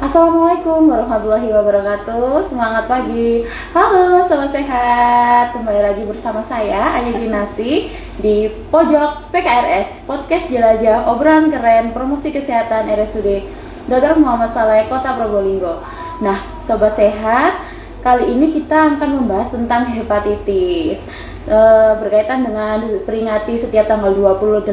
Assalamualaikum warahmatullahi wabarakatuh. Semangat pagi. Halo, sobat sehat. Kembali lagi bersama saya Aya Ginasi di Pojok PKRS Podcast Jelajah Obrolan Keren Promosi Kesehatan RSUD Dr. Muhammad Saleh Kota Probolinggo. Nah, sobat sehat, kali ini kita akan membahas tentang hepatitis. Berkaitan dengan peringati setiap tanggal 28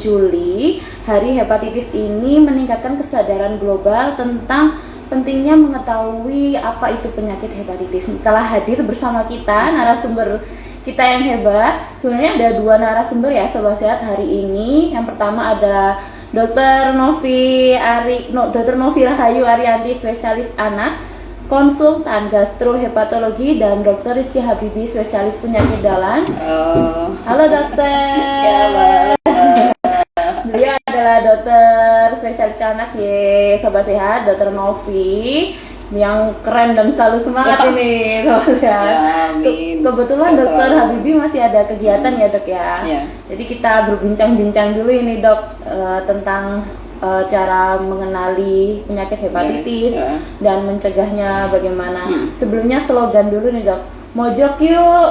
Juli, Hari Hepatitis ini meningkatkan kesadaran global tentang pentingnya mengetahui apa itu penyakit hepatitis. Telah hadir bersama kita narasumber kita yang hebat. Sebenarnya ada dua narasumber ya sobat sehat hari ini. Yang pertama ada Dr. Novi Rahayu Arianti, spesialis anak, konsultan gastrohepatologi, dan Dr. Rizky Habibi, spesialis penyakit dalam. Halo dokter. Beliau adalah dokter spesialis anak ya sobat sehat, Dr. Novi yang keren dan selalu semangat ini sobat sehat. Kebetulan Dr. Habibi masih ada kegiatan ya dok ya. Jadi kita berbincang-bincang dulu ini dok tentang cara mengenali penyakit hepatitis dan mencegahnya bagaimana. Sebelumnya slogan dulu nih dok, mojok yuk.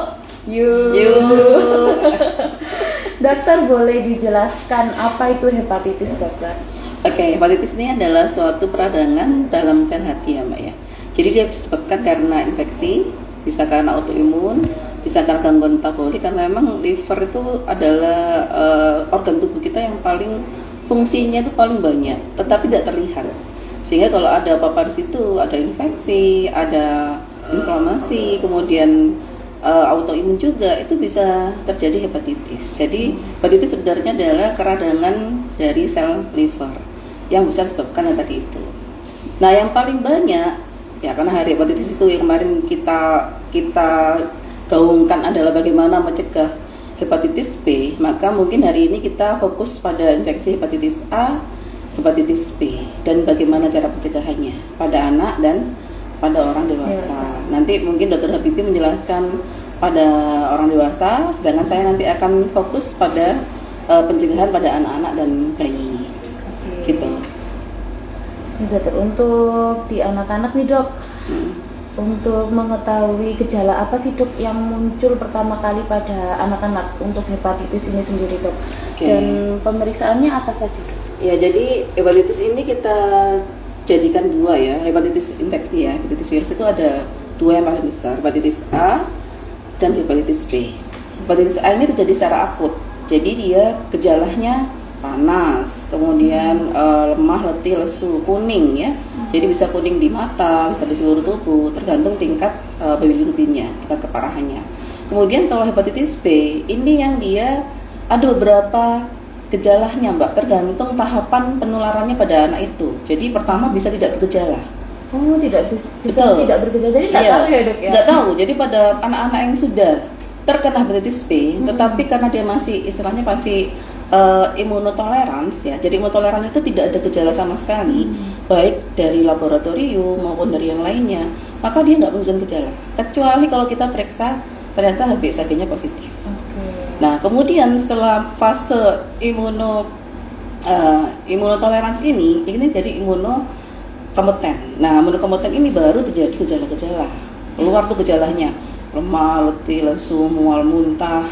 Dokter boleh dijelaskan apa itu hepatitis dokter? Oke, hepatitis ini adalah suatu peradangan dalam sel hati ya mbak ya. Jadi dia bisa disebabkan karena infeksi, bisa karena autoimun, bisa karena gangguan metabolik, karena memang liver itu adalah organ tubuh kita yang paling fungsinya itu paling banyak, tetapi tidak terlihat. Sehingga kalau ada apa-apa di situ, ada infeksi, ada inflamasi, kemudian autoimun juga, itu bisa terjadi hepatitis. Jadi hepatitis sebenarnya adalah keradangan dari sel liver yang bisa disebabkan yang tadi itu. Nah, yang paling banyak ya karena hari hepatitis itu yang kemarin kita gaungkan adalah bagaimana mencegah hepatitis B, maka mungkin hari ini kita fokus pada infeksi hepatitis A, hepatitis B, dan bagaimana cara pencegahannya pada anak dan pada orang dewasa. Nanti mungkin Dr. Habibi menjelaskan pada orang dewasa, sedangkan saya nanti akan fokus pada pencegahan pada anak-anak dan bayi. Gitu. Dokter, untuk di anak-anak nih dok, untuk mengetahui gejala apa sih dok yang muncul pertama kali pada anak-anak untuk hepatitis ini sendiri dok? Dan pemeriksaannya apa saja dok? Ya, jadi hepatitis ini kita jadikan dua ya, hepatitis infeksi ya, hepatitis virus itu ada dua yang paling besar, hepatitis A dan hepatitis B. Hepatitis A ini terjadi secara akut, jadi dia gejalanya panas, kemudian lemah, letih, lesu, kuning ya. Jadi bisa kuning di mata, bisa di seluruh tubuh, tergantung tingkat bilirubinnya, tingkat keparahannya. Kemudian kalau hepatitis B, ini yang dia ada beberapa gejalanya mbak, tergantung tahapan penularannya pada anak itu. Jadi pertama bisa tidak bergejala. Oh, tidak bisa tidak bergejala. Jadi nggak tahu ya dok ya? Nggak tahu. Jadi pada anak-anak yang sudah terkena hepatitis B, tetapi karena dia masih istilahnya masih imunotolerans ya. Jadi imunotoleran itu tidak ada gejala sama sekali, baik dari laboratorium maupun dari yang lainnya, maka dia nggak menunjukkan gejala. Kecuali kalau kita periksa ternyata HbA1c-nya positif. Nah, kemudian setelah fase imunotoleransi ini jadi imunokompeten. Nah, imunokompeten ini baru terjadi gejala-gejala. Keluar tuh gejalanya, lemah, letih, lesu, mual, muntah,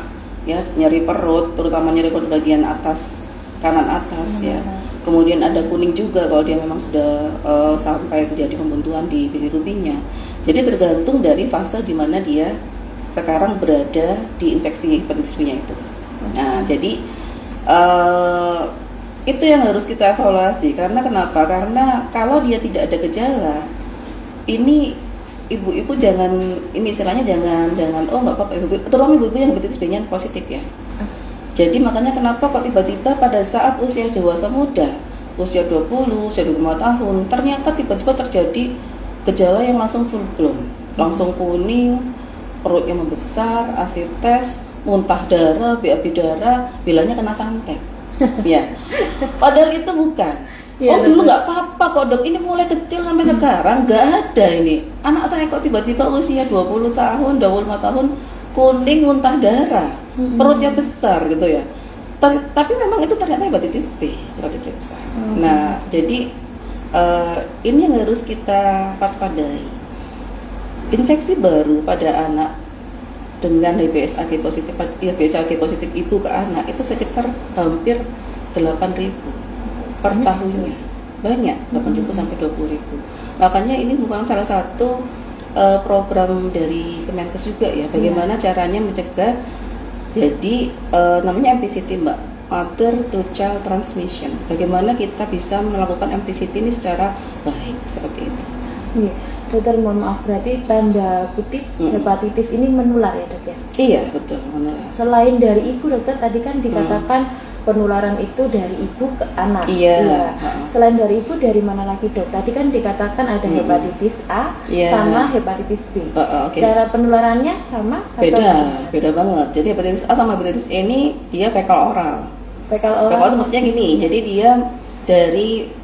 ya, nyeri perut, terutama nyeri perut bagian atas, kanan atas ya. Kemudian ada kuning juga kalau dia memang sudah sampai terjadi pembuntuan di bilirubinnya. Jadi tergantung dari fase di mana dia sekarang berada di infeksi hepatitis B-nya itu. Nah, jadi itu yang harus kita evaluasi. Karena kenapa? Karena kalau dia tidak ada gejala, ini ibu-ibu jangan, ini istilahnya jangan oh nggak apa-apa ibu, terutama ibu-ibu yang hepatitis B-nya positif ya. Jadi makanya kenapa kok tiba-tiba pada saat usia dewasa muda, usia 20, usia 25 tahun, ternyata tiba-tiba terjadi gejala yang langsung full blown, langsung kuning, perutnya membesar, asites, muntah darah, BAB darah, bilangnya kena santet. Ya. Padahal itu bukan. Oh dulu nggak apa-apa kok dok, ini mulai kecil sampai sekarang nggak ada ini. Anak saya kok tiba-tiba usia 20 tahun, 25 tahun kuning, muntah darah, perutnya besar gitu ya. Tapi memang itu ternyata hepatitis B setelah diperiksa. Nah, jadi ini yang harus kita waspadai. Infeksi baru pada anak dengan BSAG positif, ya BSAG positif ibu ke anak itu sekitar hampir 8.000 per tahunnya. Banyak, 8.000 sampai 20.000. Makanya ini bukan salah satu program dari Kemenkes juga ya. Bagaimana caranya mencegah, jadi namanya MTCT Mbak, Mother to Child Transmission. Bagaimana kita bisa melakukan MTCT ini secara baik, seperti itu. Iya. Dokter, mohon maaf, berarti tanda kutip hepatitis ini menular ya dok ya? Iya betul, menular. Selain dari ibu dokter, tadi kan dikatakan penularan itu dari ibu ke anak. Iya. Selain dari ibu, dari mana lagi dok? Tadi kan dikatakan ada hepatitis A sama hepatitis B. Okay. Cara penularannya sama? Beda banget. Jadi hepatitis A sama hepatitis E ini dia fekal oral. Fekal oral. Fekal oral itu maksudnya gini. Jadi dia dari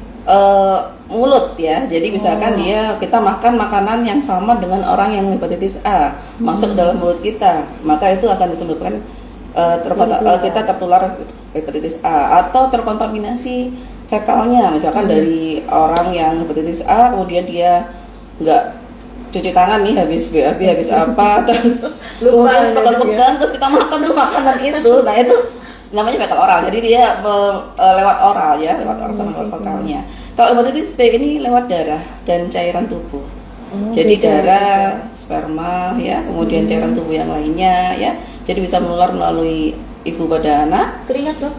mulut ya. Jadi misalkan kita makan makanan yang sama dengan orang yang hepatitis A masuk dalam mulut kita, maka itu akan disebabkan kita tertular hepatitis A, atau terkontaminasi fekalnya, misalkan dari orang yang hepatitis A kemudian dia nggak cuci tangan nih habis apa terus kemudian pegang terus kita makan tuh makanan itu, nah itu namanya fekal oral. Jadi dia lewat oral ya, lewat oral sama lewat fekalnya. Kalau hepatitis B ini lewat darah dan cairan tubuh. Jadi darah, sperma ya, kemudian cairan tubuh yang lainnya ya. Jadi bisa menular melalui ibu pada anak. Keringat dok?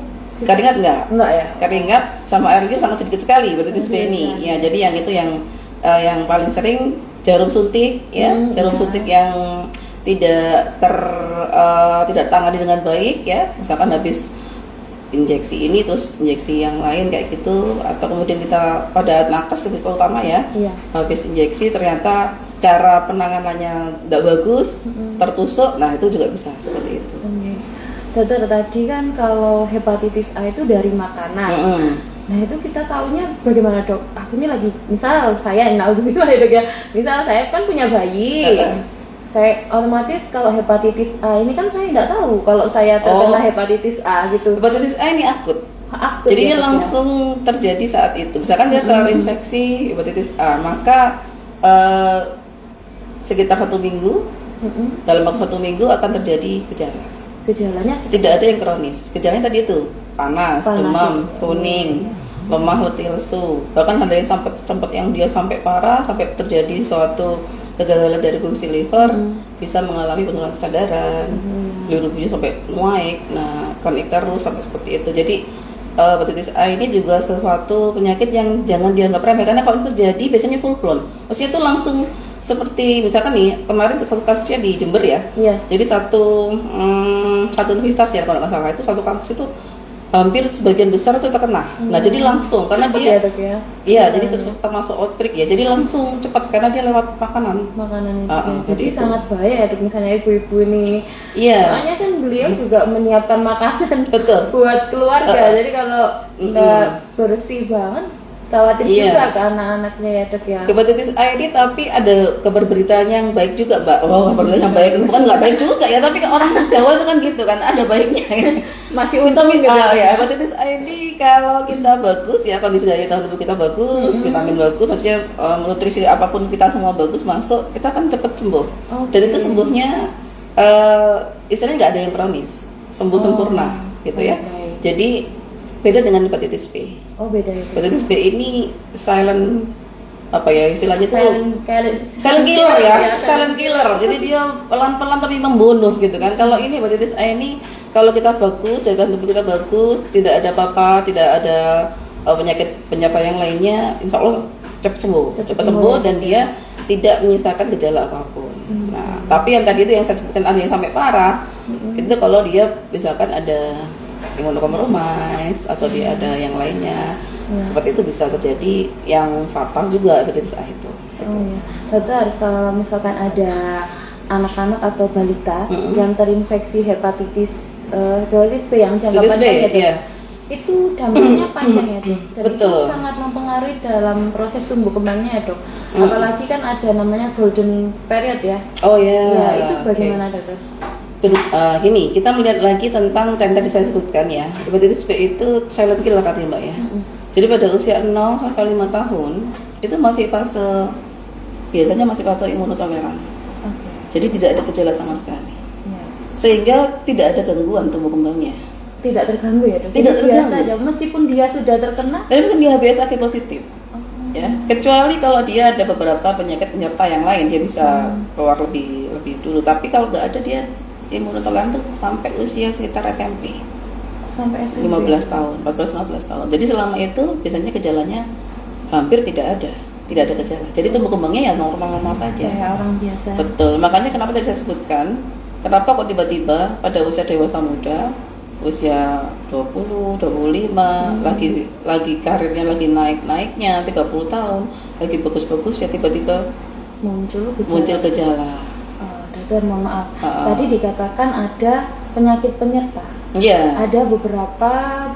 Keringat enggak? Enggak ya. Keringat sama air liur sangat sedikit sekali hepatitis B ini. Ya, jadi yang itu yang paling sering jarum suntik ya, jarum suntik yang tidak tangani dengan baik ya, misalkan habis injeksi ini terus injeksi yang lain kayak gitu, atau kemudian kita pada nakes terutama ya, habis injeksi ternyata cara penanganannya tidak bagus, tertusuk, nah itu juga bisa seperti itu. Dokter, tadi kan kalau hepatitis A itu dari makanan. Nah itu kita taunya bagaimana dok? Aku ini lagi, misal saya ya dok ya, misal saya kan punya bayi. Saya otomatis kalau hepatitis A ini kan saya nggak tahu kalau saya terkena hepatitis A gitu. Hepatitis A ini akut. Jadi dia langsung terjadi saat itu. Misalkan dia terinfeksi hepatitis A, maka sekitar 1 minggu, dalam waktu 1 minggu akan terjadi gejala. Gejalanya tidak ada yang kronis. Gejalanya tadi itu panas demam, kuning, lemah, letih, lesu. Bahkan ada yang sempat yang dia sampai parah, sampai terjadi suatu kegagalan dari fungsi liver, bisa mengalami penurunan kesadaran, bilirubinnya sampai naik, nah kronik terus sampai seperti itu. Jadi hepatitis A ini juga sesuatu penyakit yang jangan dianggap remeh, karena kalau itu terjadi biasanya full blown. Maksudnya itu langsung seperti misalkan nih kemarin satu kasusnya di Jember ya. Jadi satu universitas ya kalau nggak salah, itu satu kampus itu hampir sebagian besar itu terkena. Nah jadi langsung karena cepat dia jadi termasuk outbreak ya. Jadi langsung cepat karena dia lewat makanan itu. Jadi sangat bahaya ya misalnya ibu-ibu ini. Soalnya kan beliau juga menyiapkan makanan buat keluarga. Jadi kalau nggak bersih banget, khawatir juga ke anak-anaknya ya dok ya. Hepatitis A ini tapi ada kabar beritanya yang baik juga mbak. Kabar berita yang baik, bukan nggak baik juga ya, tapi orang Jawa itu kan gitu kan, ada baiknya. Masih vitamin gitu ya. Hepatitis A ini kalau kita bagus ya, kondisi daya tahan tubuh kita bagus, vitamin bagus, maksudnya nutrisi apapun kita semua bagus masuk, kita akan cepat sembuh. Dan itu sembuhnya istilahnya nggak ada yang kronis, sembuh sempurna gitu ya. Jadi beda dengan hepatitis B. Beda. Hepatitis B ini silent istilahnya itu silent killer ya, silent killer. Jadi dia pelan-pelan tapi membunuh gitu kan. Kalau ini hepatitis A ini kalau kita bagus, daya tahan tubuh kita bagus, tidak ada apa-apa, tidak ada penyakit penyerta yang lainnya, insya Allah cepat sembuh dan dia tidak menyisakan gejala apapun. Nah, tapi yang tadi itu yang saya sebutkan ada yang sampai parah, itu kalau dia misalkan ada imunokompromis atau dia ada yang lainnya, seperti itu bisa terjadi yang fatal juga hepatitis A itu. Dokter, kalau misalkan ada anak-anak atau balita yang terinfeksi hepatitis B yang jangka panjang ya, itu dampaknya panjang ya dok. Dan itu sangat mempengaruhi dalam proses tumbuh kembangnya ya dok. Apalagi kan ada namanya golden period ya. Itu bagaimana dokter? Gini, kita melihat lagi tentang yang tadi saya sebutkan ya, hepatitis B itu silent killer tadi mbak ya. Jadi pada usia 0 sampai 5 tahun itu biasanya masih fase imunotoleran. Oke. Jadi tidak ada gejala sama sekali. Ya. Sehingga tidak ada gangguan tumbuh kembangnya. Tidak terganggu ya dok? Tidak Jadi biasa terganggu. aja meskipun dia sudah terkena. Tapi kan dia HBsAg positif. Ya, kecuali kalau dia ada beberapa penyakit penyerta yang lain dia bisa keluar lebih dulu. Tapi kalau nggak ada, dia imunotoleran tuh sampai usia sekitar SMP. Sampai SMP. 15 tahun, 14-15 tahun. Jadi selama itu biasanya gejalanya hampir tidak ada gejala. Jadi tumbuh kembangnya ya normal-normal saja. Kayak orang biasa. Betul. Makanya kenapa tadi saya sebutkan, kenapa kok tiba-tiba pada usia dewasa muda, usia 20, 25, lagi karirnya lagi naik-naiknya 30 tahun, lagi bagus-bagus ya tiba-tiba muncul gejala. Dokter, mohon maaf. Tadi dikatakan ada penyakit penyerta. Iya. Ada beberapa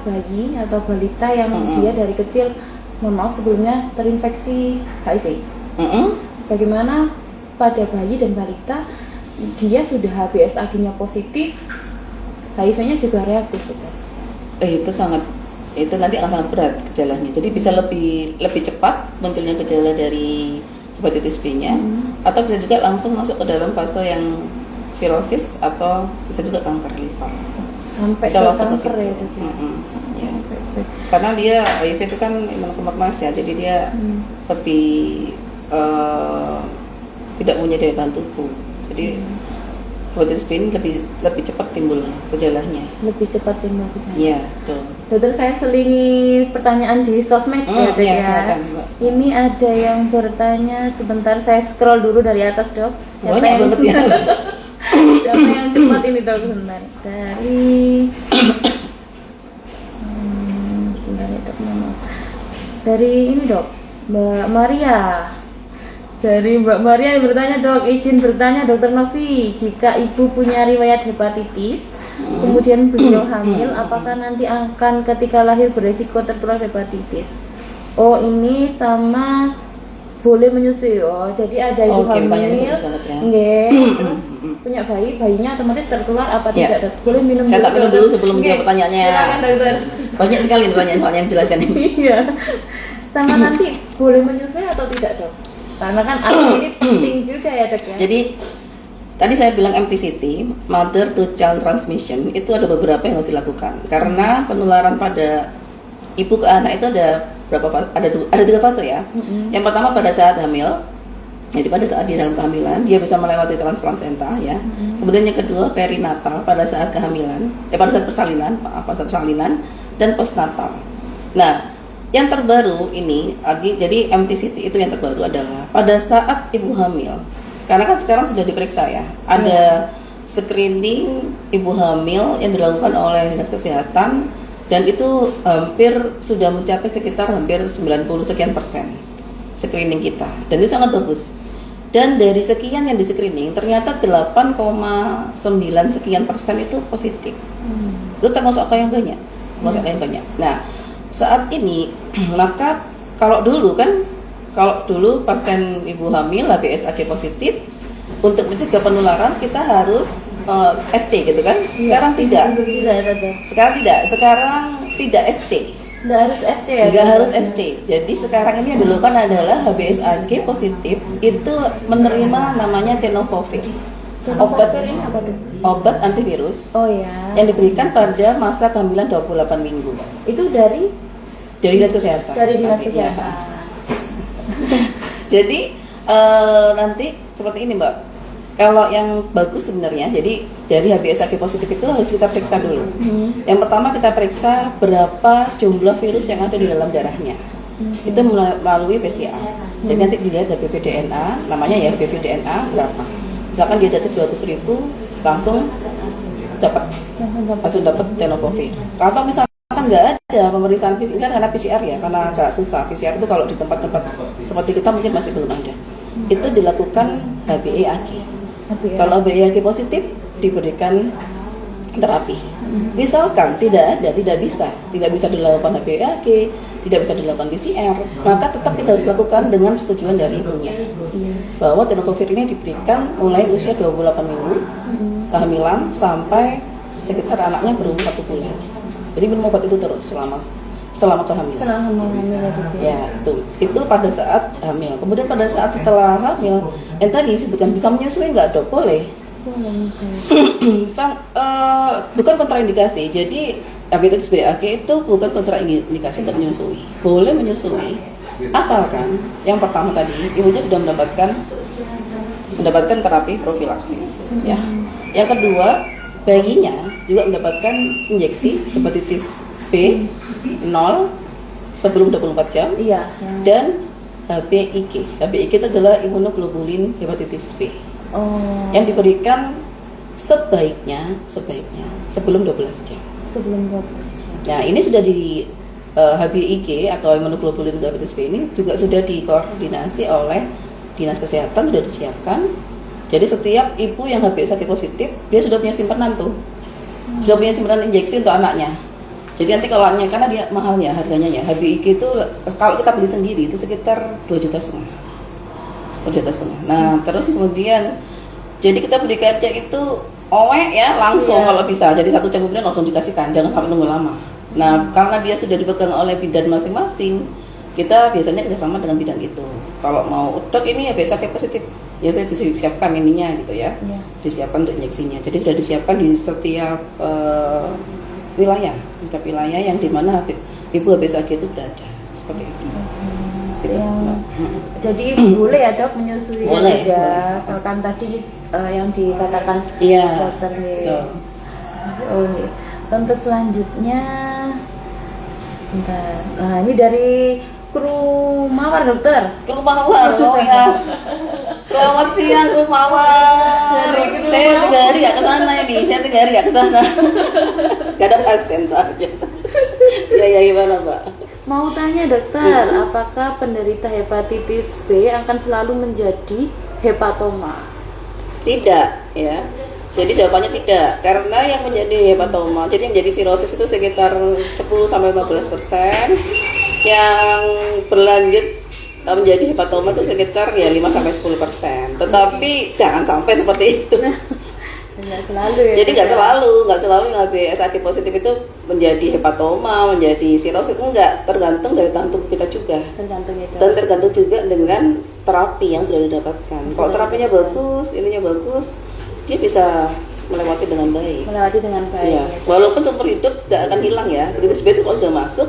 bayi atau balita yang dia dari kecil, mohon maaf sebelumnya, terinfeksi HIV. Bagaimana pada bayi dan balita dia sudah HBsAg-nya positif, HIV-nya juga reaktif, dokter? Itu nanti akan sangat berat gejalanya. Jadi bisa lebih cepat munculnya gejala dari hepatitis B-nya, atau bisa juga langsung masuk ke dalam fase yang sirosis atau bisa juga kanker liver. Sampai Bisa ke langsung ke kanker situ. ya, dok? Ya. Oke. Karena dia HIV itu kan imunokompromis ya, jadi dia lebih tidak punya daya tahan tubuh. Jadi hepatitis B ini lebih cepat timbul gejalanya. Lebih cepat timbul gejala. Iya, betul. Dokter, saya selingi pertanyaan di sosmed ya, dok iya, ya. silakan, Mbak. Ini ada yang bertanya, sebentar saya scroll dulu dari atas, dok. Banyak banget ya. Siapa yang cepat ini, dok? Sebentar. Sebentar ya, dok. Maaf. Dari ini, dok, Mbak Maria. Dari Mbak Maria yang bertanya, dok, izin bertanya dokter Novi, jika ibu punya riwayat hepatitis, kemudian beliau hamil, apakah nanti akan ketika lahir beresiko tertular hepatitis? Oh, ini sama boleh menyusui. Oh, jadi ada ibu hamil, bagus banget ya. terus punya bayinya otomatis tertular apa tidak, dok? Boleh minum Saya tak minum dok? dulu sebelum menjawab pertanyaannya. Silakan, dokter. Banyak sekali pertanyaan yang jelaskan ini. Iya. Sama nanti boleh menyusui atau tidak, dok? Karena kan ini penting juga ya, dok ya. Jadi tadi saya bilang MTCT, Mother to Child Transmission, itu ada beberapa yang harus dilakukan. Karena penularan pada ibu ke anak itu ada ada 3 fase ya. Yang pertama pada saat hamil. Jadi pada saat dia dalam kehamilan, dia bisa melewati transplasenta ya. Kemudian yang kedua perinatal pada saat kehamilan, pada saat persalinan dan postnatal. Nah, yang terbaru ini, jadi MTCT itu yang terbaru adalah pada saat ibu hamil. Karena kan sekarang sudah diperiksa ya, ada screening ibu hamil yang dilakukan oleh Dinas Kesehatan, dan itu hampir sudah mencapai sekitar hampir 90 sekian persen screening kita, dan itu sangat bagus. Dan dari sekian yang di screening ternyata 8,9 sekian persen itu positif. Itu termasuk angka yang banyak, Nah, saat ini maka kalau dulu pasien ibu hamil HBsAg positif, untuk mencegah penularan kita harus SC gitu kan. Sekarang tidak. Sekarang tidak SC. Nggak harus SC ya? Nggak harus SC. Jadi sekarang ini yang dilakukan adalah HBsAg positif itu menerima namanya tenofovir. Tenofovir ini apa, dok? Obat antivirus. Oh ya. Yang diberikan pada masa kehamilan 28 minggu. Itu dari Dinas Kesehatan. Dari Dinas Nanti, Kesehatan. ya. Jadi nanti seperti ini, Mbak. Kalau yang bagus sebenarnya, jadi dari HBsAg positif itu harus kita periksa dulu. Yang pertama kita periksa berapa jumlah virus yang ada di dalam darahnya. Itu melalui PCR. Jadi nanti dilihat HBV DNA, namanya ya HBV DNA berapa. Misalkan dia di atas 200.000, langsung dapat tenofovir. Kalau misalkan nggak ada pemeriksaan PCR, karena PCR ya, karena agak susah. PCR itu kalau di tempat-tempat seperti kita mungkin masih belum ada. Itu dilakukan HBeAg. Kalau HBeAg positif diberikan terapi. Misalkan tidak bisa dilakukan HBeAg, tidak bisa dilakukan PCR, maka tetap kita harus lakukan dengan persetujuan dari ibunya. Bahwa tenofovir ini diberikan mulai usia 28 minggu kehamilan sampai sekitar anaknya berumur 1 bulan. Jadi minum obat itu terus selama selama kehamilan. Selama hamil ya dok ya. Ya, itu pada saat hamil. Kemudian pada saat setelah hamil, yang tadi disebutkan bisa menyusui nggak dok? Boleh. Bukan kontraindikasi. Jadi hepatitis B akut itu bukan kontraindikasi untuk menyusui. Boleh menyusui, asalkan yang pertama tadi ibunya sudah mendapatkan terapi profilaksis. Ya. Yang kedua, bayinya juga mendapatkan injeksi hepatitis B 0 sebelum 24 jam. Iya. Dan HBIK. HBIK itu adalah imunoglobulin hepatitis B. Oh. Yang diberikan sebaiknya sebelum 12 jam. Sebelum 12 jam. Nah, ini sudah di HBIK atau imunoglobulin hepatitis B ini juga sudah dikoordinasi oleh Dinas Kesehatan, sudah disiapkan. Jadi setiap ibu yang HBsAg positif, dia sudah punya simpanan tuh. Sudah punya simpanan injeksi untuk anaknya. Jadi nanti kalau anaknya, karena dia mahalnya harganya ya, HBIK itu kalau kita beli sendiri itu sekitar 2,5 juta. Nah, terus kemudian jadi kita berikan aja itu ya langsung kalau bisa. Jadi 1 jam kemudian langsung dikasihkan, jangan sampai nunggu lama. Nah, karena dia sudah dipegang oleh bidan masing-masing, kita biasanya kerjasama dengan bidan itu. Kalau mau dok ini HBsAg positif, ya biasa disiapkan ininya gitu ya. Disiapkan untuk injeksinya. Jadi sudah disiapkan di setiap wilayah yang dimana ibu HBsAg itu berada, seperti itu. Gitu. Jadi boleh ya dok menyusui boleh, juga, misalkan tadi yang dikatakan dokter nih. Untuk selanjutnya, bentar. Nah ini dari kru Mawar dokter. Kru Mawar, oh ya. Selamat siang kru Mawar. Saya 3 hari gak kesana ini, Gak ada pasien soalnya. Ya gimana mbak? Mau tanya dokter, apakah penderita hepatitis B akan selalu menjadi hepatoma? Tidak, ya. Jadi jawabannya tidak, karena yang menjadi hepatoma, jadi yang menjadi sirosis itu sekitar 10-15%, yang berlanjut menjadi hepatoma itu sekitar ya 5-10%. Tetapi jangan sampai seperti itu. Nggak selalu ya. Jadi nggak selalu yang HBsAg positif itu menjadi hepatoma, menjadi sirosis, enggak, tergantung dari tahan tubuh kita juga. Tergantung itu. Dan tergantung juga dengan terapi yang sudah didapatkan. Kalau terapinya bagus, ininya bagus, dia bisa melewati dengan baik. Ya, walaupun seumur hidup nggak akan hilang ya. Hepatitis B itu kalau sudah masuk,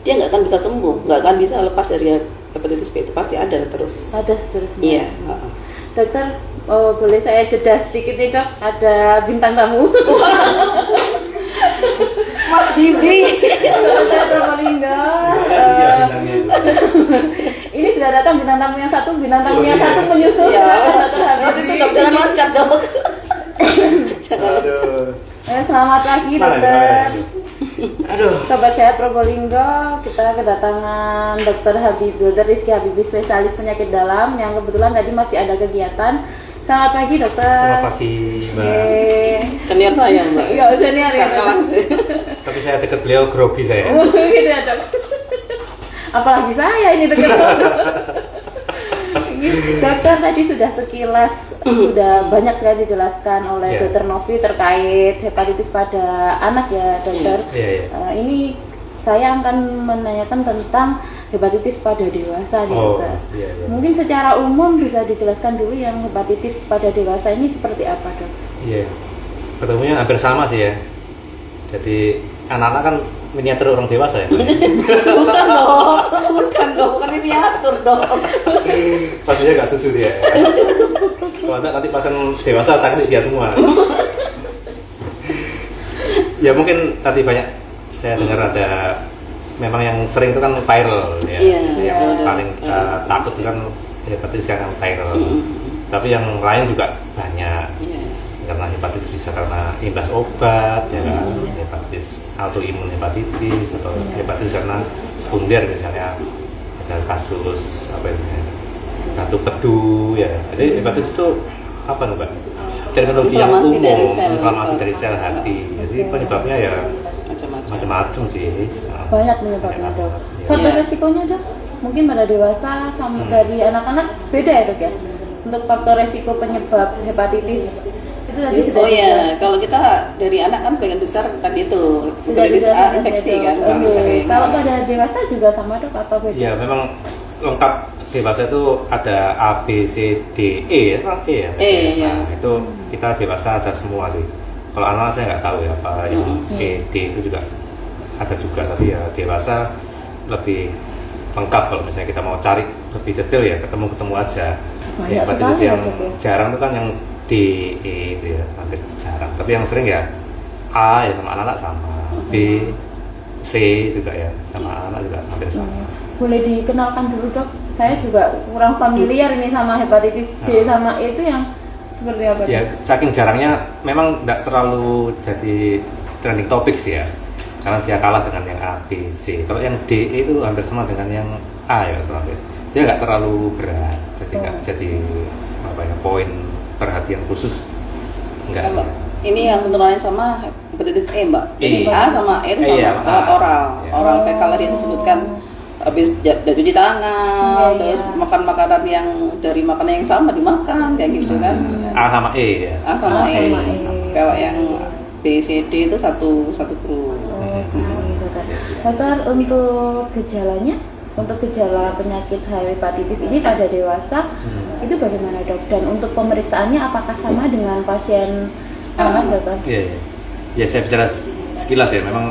dia nggak akan bisa sembuh, nggak akan bisa lepas dari hepatitis B itu, pasti ada terus. Ada seterusnya. Iya. Dokter, boleh saya jeda sedikit nih dok? Ada bintang tamu. Mas Bibi. Dokter Probolinggo. Ini sudah datang bintang tamu yang satu menyusul. Nanti itu dok, jangan loncat dok. Jangan loncat. Selamat pagi dokter. Sobat Sehat Probolinggo, kita kedatangan Dr. Rizky Habibi, spesialis penyakit dalam yang kebetulan tadi masih ada kegiatan. Selamat pagi dokter. Selamat pagi mbak. Senior saya mbak. Iya senior ya. Tapi saya dekat beliau grogi saya. Gitu ya dok. Apalagi saya ini dekat dokter. Dokter tadi sudah sekilas sudah banyak sekali dijelaskan oleh Dokter Novi terkait hepatitis pada anak ya dokter. Ini saya akan menanyakan tentang hepatitis pada dewasa nih dokter. Mungkin secara umum bisa dijelaskan dulu yang hepatitis pada dewasa ini seperti apa dok? Iya, ketemunya hampir sama sih ya. Jadi anak-anak kan miniatur orang dewasa ya. bukan miniatur dong. Pastinya nggak setuju dia. Kalau nanti pasien dewasa sakit dia semua. Ya mungkin tadi banyak saya dengar ada memang yang sering itu kan viral ya. Yang paling takut itu kan hepatitis yang viral. Tapi yang lain juga banyak. Karena hepatitis bisa karena imbas obat, ya kan, hepatitis autoimun hepatitis atau hepatitis karena sekunder misalnya ada kasus apa ini batu pedu ya. Jadi hepatitis itu apa nih mbak? Terminologi yang umum, inflamasi dari sel hati. Jadi penyebabnya ya macam-macam sih. Banyak penyebabnya dok. Faktor resikonya dok? Mungkin pada dewasa sama dari anak-anak beda ya dok ya? Untuk faktor resiko penyebab hepatitis Itu tadi sudah Oh ya, kalau kita dari anak kan sebagian besar tadi itu hepatitis A infeksi kan. Kalau pada dewasa juga sama dok atau beda? Ya memang lengkap dewasa itu ada A, B, C, D, E ya, E ya. Nah, itu kita dewasa ada semua sih. Kalau anak saya nggak tahu ya apa yang E, D itu juga ada juga, tapi ya dewasa lebih lengkap kalau misalnya kita mau cari lebih detail ya ketemu aja. Banyak Hepatitis sekali yang ya. jarang itu kan yang D, E itu ya hampir jarang. Tapi yang sering ya A ya sama anak-anak sama, B, C juga ya sama anak juga hampir sama. Boleh dikenalkan dulu dok? Saya juga kurang familiar ini sama hepatitis D sama E itu yang seperti apa? Ya saking jarangnya memang tidak terlalu jadi trending topik sih ya. Karena dia kalah dengan yang A, B, C. Kalau yang D itu hampir sama dengan yang A ya soalnya. Dia nggak terlalu berat, jadi nggak jadi apa ya poin perhatian khusus. Enggak. Ini yang penularannya sama hepatitis E mbak. Jadi A sama E itu sama oral. Ya. Oral fekal tadi disebutkan habis cuci tangan, terus makan makanan yang dari makanan yang sama dimakan kayak gitu kan. A sama E ya. A sama E. Kalau yang B, C, D itu satu grup. Dokter, untuk gejalanya, untuk gejala penyakit hepatitis ini pada dewasa itu bagaimana dok? Dan untuk pemeriksaannya apakah sama dengan pasien anak dokter? Iya, ya saya bicara sekilas ya, memang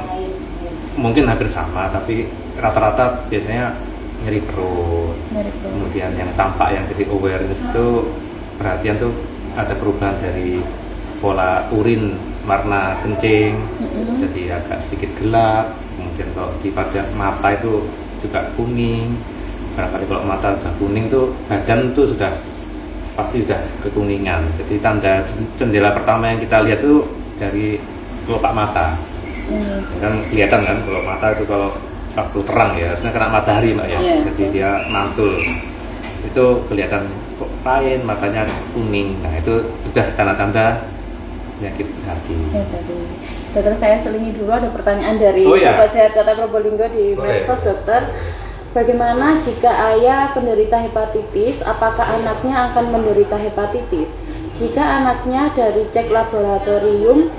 mungkin hampir sama, tapi rata-rata biasanya nyeri perut. Kemudian yang tampak yang jadi awareness itu perhatian tuh ada perubahan dari pola urin warna kencing, jadi agak sedikit gelap. Kemudian kalau di pada mata itu juga kuning. Barangkali kalau mata sudah kuning tuh badan tuh pasti sudah kekuningan. Jadi tanda jendela pertama yang kita lihat itu dari kelopak mata. Kan kelihatan kan kalau mata itu kalau waktu terang ya, harusnya kena matahari mbak ya. Jadi dia mantul. Itu kelihatan kok lain, matanya kuning. Nah itu sudah tanda-tanda penyakit hati. Dokter, saya selingi dulu, ada pertanyaan dari Sobat Sehat Kota Probolinggo di medsos dokter. Bagaimana jika ayah penderita hepatitis, apakah anaknya akan menderita hepatitis? Jika anaknya dari cek laboratorium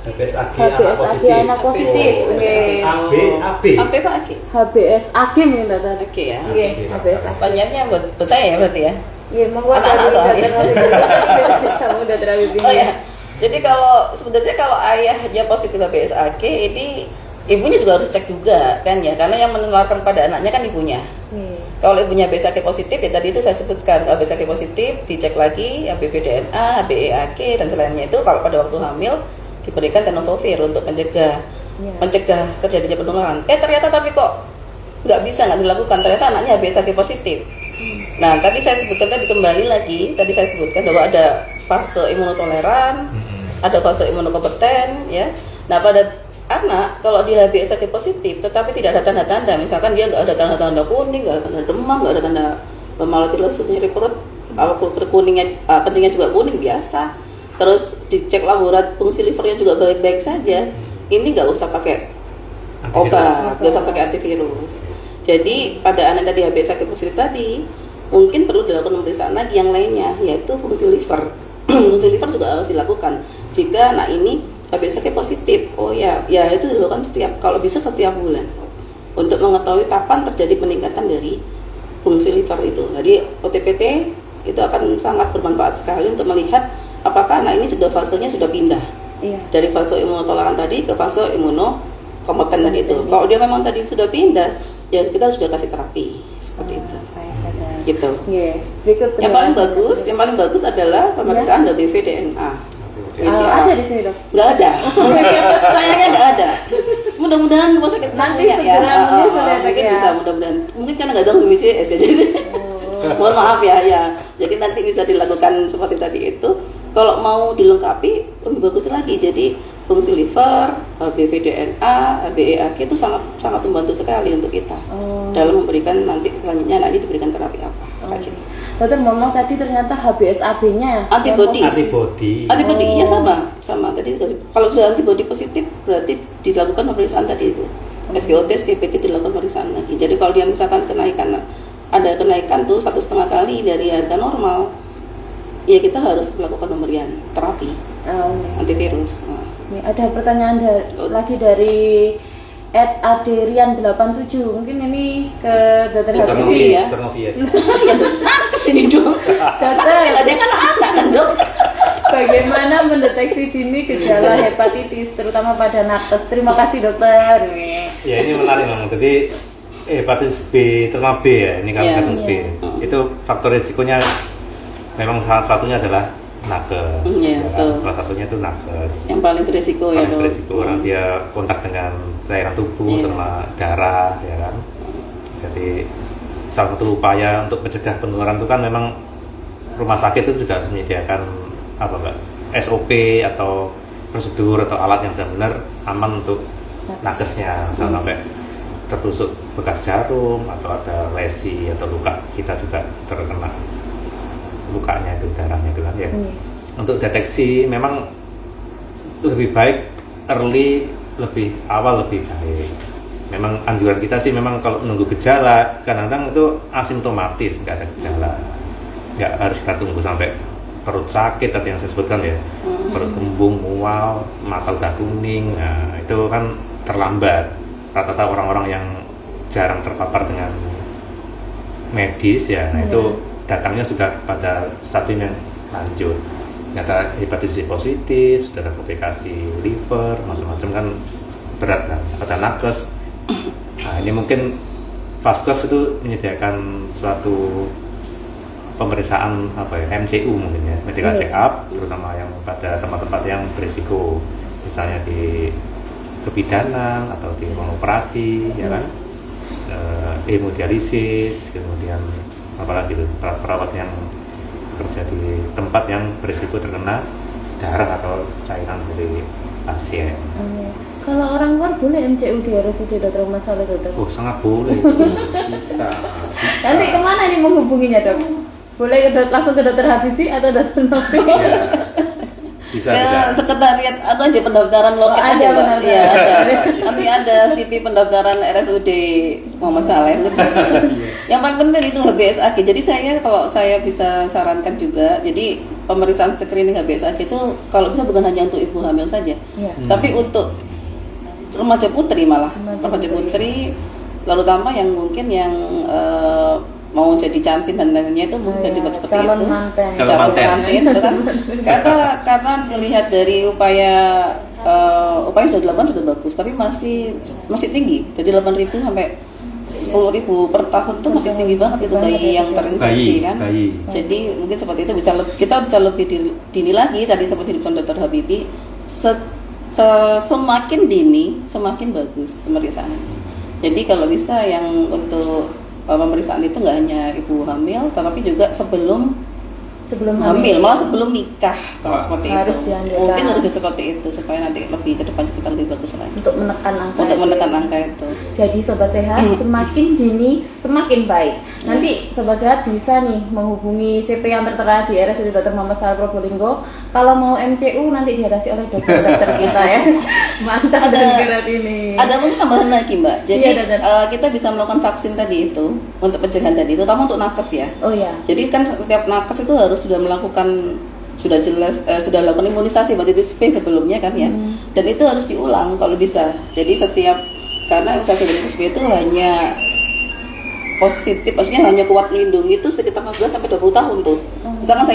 HBsAg anak positif. HBsAg nih dokter. Oke ya. HBsAg. Pertanyaannya buat saya ya berarti ya. Iya, membuat anak-anak soalnya. Udah terlalu tinggi. Oh ya. Jadi sebenarnya kalau ayahnya positif HBsAg ini ibunya juga harus cek juga kan ya, karena yang menularkan pada anaknya kan ibunya. Kalau ibunya HBsAg positif ya tadi itu saya sebutkan, kalau HBsAg positif dicek lagi HBV-DNA, HBeAg dan selainnya itu kalau pada waktu hamil diberikan tenofovir untuk mencegah terjadinya penularan. Ternyata tapi kok nggak dilakukan, ternyata anaknya HBsAg positif. Nah tadi saya sebutkan tadi saya sebutkan bahwa ada fase imunotoleran, ada fase imunokompeten ya. Nah pada anak kalau dia HBsAg positif tetapi tidak ada tanda-tanda, misalkan dia nggak ada tanda-tanda kuning, nggak ada tanda demam, nggak ada tanda lemas lesu, nyeri perut, kencingnya juga kuning biasa, terus dicek laboratorium fungsi livernya juga baik-baik saja, ini nggak usah pakai obat, nggak usah pakai antivirus. Jadi pada anak tadi HBsAg positif tadi mungkin perlu dilakukan pemeriksaan lagi yang lainnya, yaitu fungsi liver. Fungsi liver juga harus dilakukan jika anak ini HBsAg positif. Oh ya itu dilakukan kalau bisa setiap bulan untuk mengetahui kapan terjadi peningkatan dari fungsi liver itu. Jadi OTPT itu akan sangat bermanfaat sekali untuk melihat apakah anak ini fasenya sudah pindah dari fase imunotoleran tadi ke fase imunokompeten tadi itu. Kalau dia memang tadi sudah pindah, ya kita sudah kasih terapi seperti itu. Gitu. Berikut yang paling bagus adalah pemeriksaan HBV-DNA. Ada di sini dok? Nggak ada. Sayangnya nggak ada. Mudah-mudahan rumah sakit nanti segera mungkin bisa, mudah-mudahan. Mungkin karena nggak tahu BPJS ya jadi. Mohon maaf ya. Jadi nanti bisa dilakukan seperti tadi itu. Kalau mau dilengkapi lebih bagus lagi. Jadi fungsi liver, HBV-DNA, HBeAg itu sangat membantu sekali untuk kita dalam memberikan nanti selanjutnya diberikan terapi apa kayak gitu. Dokter ngomong tadi ternyata HBsAg-nya antibody. Iya sama. Tadi kalau sudah antibody positif berarti dilakukan pemeriksaan tadi itu. SGOT, SGPT dilakukan pemeriksaan lagi. Jadi kalau dia misalkan ada kenaikan tuh 1,5 kali dari harga normal, ya kita harus melakukan pemberian terapi antivirus. Ini ada pertanyaan lagi dari @aderian87. Mungkin ini ke Dokter Habibie ya. Dokter Novi ya. Kesini dong. Dokter, Dia kan anak kan dok. bagaimana mendeteksi dini gejala hepatitis terutama pada nakes? Terima kasih dokter. Ya ini menarik memang. Jadi hepatitis B terutama B ya, ini kalau kandung B. Itu faktor risikonya memang salah satunya adalah nakes. Iya, kan? Salah satunya itu nakes. Yang paling berisiko ya dok. Paling berisiko orang dia kontak dengan cairan tubuh sama darah ya kan. Jadi salah satu upaya untuk mencegah penularan itu kan memang rumah sakit itu juga harus menyediakan SOP atau prosedur atau alat yang benar-benar aman untuk nakesnya, sampai tertusuk bekas jarum atau ada lesi atau luka, kita juga terkena lukanya itu, darahnya itu kan ya. Untuk deteksi memang itu lebih baik early, lebih awal lebih baik. Memang anjuran kita sih memang kalau menunggu gejala kadang-kadang itu asimptomatis, nggak ada gejala, nggak harus kita tunggu sampai perut sakit tadi yang saya sebutkan ya, perut kembung, mual, mata udah kuning. Nah itu kan terlambat. Rata-rata orang-orang yang jarang terpapar dengan medis ya, nah itu datangnya sudah pada stadium yang lanjut. Ternyata hepatitis positif, sudah ada komplikasi liver, macam-macam kan berat kan, pada nakes. Nah ini mungkin Vaskes itu menyediakan suatu pemeriksaan MCU mungkin ya, medical check up, terutama yang pada tempat-tempat yang berisiko, misalnya di kebidanan atau di ruang operasi ya kan, hemodialisis, kemudian apalagi itu perawat yang kerja di tempat yang berisiko terkena darah atau cairan dari pasien. Kalau orang luar boleh MCU di RSUD Dr. Muhammad Shalih dokter? Oh sangat boleh, bisa. Nanti kemana nih menghubunginya dok? Boleh langsung ke Dokter Habibie atau Dokter Novi? Ya. Bisa. Sekretariat aja pendaftaran loket aja Mbak. Iya ada. Nanti ada CV pendaftaran RSUD Muhammad Shalih. Yang paling penting itu HBsAg. Jadi kalau saya bisa sarankan juga, jadi pemeriksaan screening HBsAg itu kalau bisa bukan hanya untuk ibu hamil saja, tapi untuk remaja putri malah, remaja putri, lalu tambah yang mungkin yang mau jadi cantin dan lainnya itu mungkin dibuat seperti itu. Calon manten itu kan. Karena dilihat dari upaya sudah dilakukan sudah bagus, tapi masih tinggi. Jadi 8.000 sampai 10.000 per tahun itu masih tinggi banget itu bayi yang terinfeksi kan. Jadi mungkin seperti itu kita bisa lebih dini lagi tadi seperti di Dr. Habibie. Semakin dini semakin bagus pemeriksaan. Jadi kalau bisa yang untuk pemeriksaan itu nggak hanya ibu hamil, tetapi juga sebelum hamil, malah sebelum nikah, seperti harus itu. Mungkin lebih seperti itu supaya nanti lebih ke depan kita lebih bagus lagi. Untuk menekan angka itu. Jadi sobat sehat semakin dini semakin baik. Nanti sobat sehat bisa nih menghubungi CP yang tertera di RSUD Dr. Muhammad Shalih Probolinggo. Kalau mau MCU nanti diatasi oleh dokter-dokter kita ya. Mantap dan berat ini. Ada mungkin tambahan lagi Mbak. Jadi kita bisa melakukan vaksin tadi itu untuk pencegahan tadi, terutama untuk nakes ya. Oh ya. Jadi kan setiap nakes itu harus sudah melakukan sudah lakukan imunisasi hepatitis B sebelumnya kan ya. Dan itu harus diulang kalau bisa. Jadi karena imunisasi hepatitis B itu hanya positif, maksudnya hanya kuat melindungi itu sekitar 15 sampai 20 tahun tuh. Misalkan